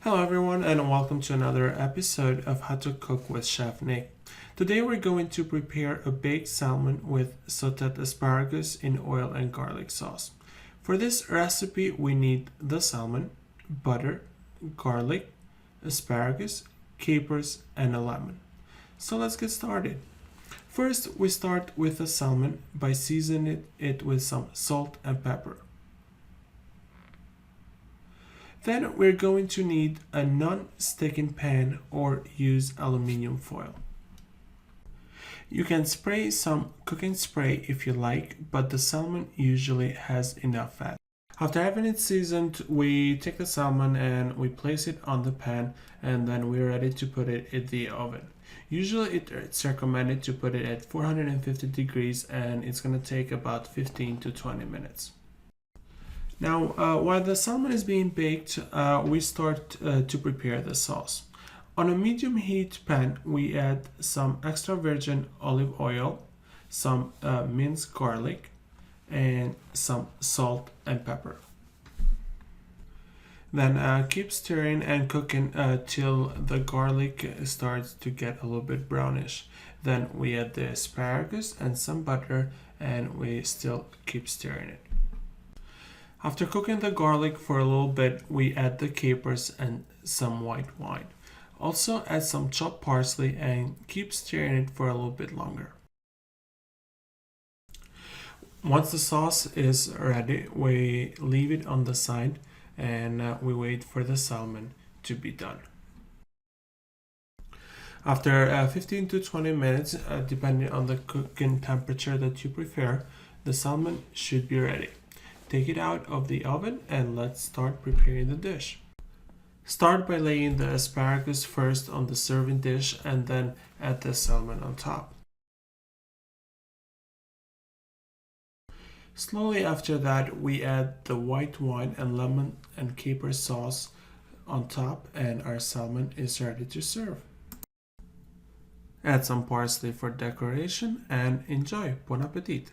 Hello everyone and welcome to another episode of How to Cook with Chef Nick. Today we're going to prepare a baked salmon with sauteed asparagus in oil and garlic sauce. For this recipe we need the salmon, butter, garlic, asparagus, capers, and a lemon. So let's get started. First we start with the salmon by seasoning it with some salt and pepper. Then we're going to need a non-sticking pan or use aluminum foil. You can spray some cooking spray if you like, but the salmon usually has enough fat. After having it seasoned, we take the salmon and we place it on the pan, and then we're ready to put it in the oven. Usually it's recommended to put it at 450 degrees and it's going to take about 15 to 20 minutes. Now, while the salmon is being baked, we start to prepare the sauce. On a medium heat pan, we add some extra virgin olive oil, some minced garlic, and some salt and pepper. Then keep stirring and cooking till the garlic starts to get a little bit brownish. Then we add the asparagus and some butter, and we still keep stirring it. After cooking the garlic for a little bit, we add the capers and some white wine. Also add some chopped parsley and keep stirring it for a little bit longer. Once the sauce is ready, we leave it on the side and we wait for the salmon to be done. After 15 to 20 minutes, depending on the cooking temperature that you prefer, the salmon should be ready. Take it out of the oven and let's start preparing the dish. Start by laying the asparagus first on the serving dish and then add the salmon on top. Slowly after that, we add the white wine and lemon and caper sauce on top, and our salmon is ready to serve. Add some parsley for decoration and enjoy. Bon appetit!